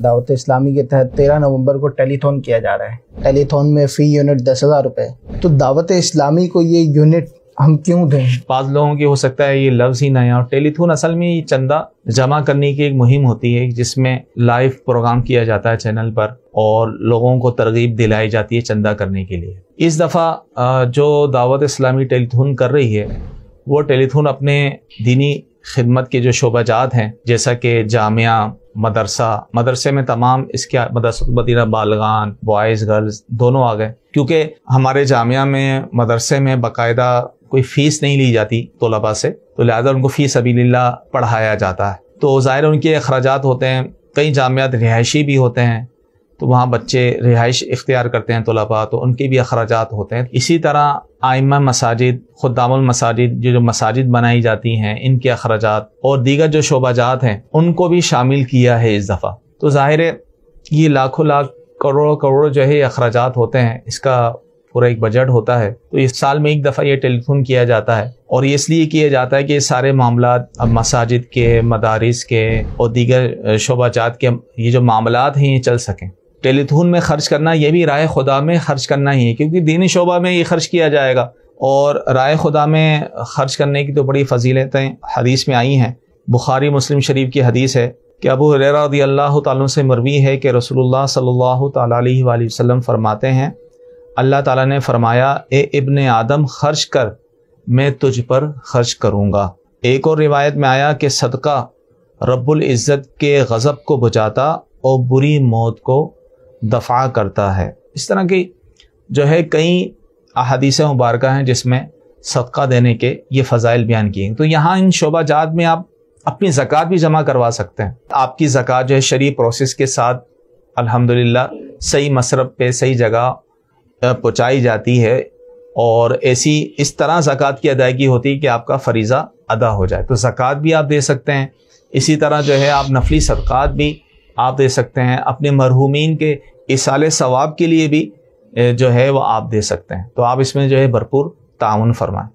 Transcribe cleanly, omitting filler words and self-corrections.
دعوت اسلامی کے تحت 13 نومبر کو ٹیلی تھون کیا جا رہا ہے۔ ٹیلی تھون میں فی یونٹ 10,000 روپے۔ تو دعوت اسلامی کو یہ یونٹ ہم کیوں دیں؟ بعض لوگوں کی ہو سکتا ہے یہ لفظ ہی نہ آیا، اور ٹیلی تھون اصل میں یہ چندہ جمع کرنے کی ایک مہم ہوتی ہے جس میں لائیو پروگرام کیا جاتا ہے چینل پر اور لوگوں کو ترغیب دلائی جاتی ہے چندہ کرنے کے لیے۔ اس دفعہ جو دعوت اسلامی ٹیلی تھون کر رہی ہے وہ ٹیلی تھون اپنے دینی خدمت کے جو شعبہ جات ہیں، جیسا کہ جامعہ، مدرسے میں تمام اس کے مدرسۃ المدینہ بالغان، بوائز گرلز دونوں آ گئے، کیونکہ ہمارے جامعہ میں مدرسے میں باقاعدہ کوئی فیس نہیں لی جاتی طلباء سے، تو لہذا ان کو فی سبیل اللہ پڑھایا جاتا ہے، تو ظاہر ان کے اخراجات ہوتے ہیں۔ کئی جامعات رہائشی بھی ہوتے ہیں تو وہاں بچے رہائش اختیار کرتے ہیں طلباء، تو ان کے بھی اخراجات ہوتے ہیں۔ اسی طرح ائمہ مساجد، خدام المساجد، جو مساجد بنائی جاتی ہیں، ان کے اخراجات اور دیگر جو شعبہ جات ہیں ان کو بھی شامل کیا ہے اس دفعہ۔ تو ظاہر ہے یہ لاکھوں لاکھ کروڑوں جو ہے اخراجات ہوتے ہیں، اس کا پورا ایک بجٹ ہوتا ہے، تو اس سال میں ایک دفعہ یہ ٹیلی تھون کیا جاتا ہے، اور یہ اس لیے کیا جاتا ہے کہ یہ سارے معاملات اب مساجد کے، مدارس کے اور دیگر شعبہ جات کے یہ جو معاملات ہیں یہ چل سکیں۔ ٹیلی تھون میں خرچ کرنا یہ بھی رائے خدا میں خرچ کرنا ہی ہے، کیونکہ دینی شعبہ میں یہ خرچ کیا جائے گا، اور رائے خدا میں خرچ کرنے کی تو بڑی فضیلتیں حدیث میں آئی ہیں۔ بخاری مسلم شریف کی حدیث ہے کہ ابو ہریرہ رضی اللہ تعالیٰ سے مروی ہے کہ رسول اللہ صلی اللہ تعالیٰ علیہ وآلہ وسلم فرماتے ہیں، اللہ تعالیٰ نے فرمایا، اے ابن آدم خرچ کر، میں تجھ پر خرچ کروں گا۔ ایک اور روایت میں آیا کہ صدقہ رب العزت کے غضب کو بجاتا اور بری موت کو دفع کرتا ہے۔ اس طرح کی جو ہے کئی احادیث مبارکہ ہیں جس میں صدقہ دینے کے یہ فضائل بیان کیے ہیں۔ تو یہاں ان شعبہ جات میں آپ اپنی زکوٰۃ بھی جمع کروا سکتے ہیں۔ آپ کی زکوٰۃ جو ہے شرعی پروسیس کے ساتھ الحمدللہ صحیح مصرف پہ صحیح جگہ پہنچائی جاتی ہے، اور اس طرح زکوٰۃ کی ادائیگی ہوتی ہے کہ آپ کا فریضہ ادا ہو جائے۔ تو زکوٰۃ بھی آپ دے سکتے ہیں، اسی طرح جو ہے آپ نفلی صدقات بھی آپ دے سکتے ہیں، اپنے مرحومین کے ایصال ثواب کے لیے بھی جو ہے وہ آپ دے سکتے ہیں۔ تو آپ اس میں جو ہے بھرپور تعاون فرمائیں۔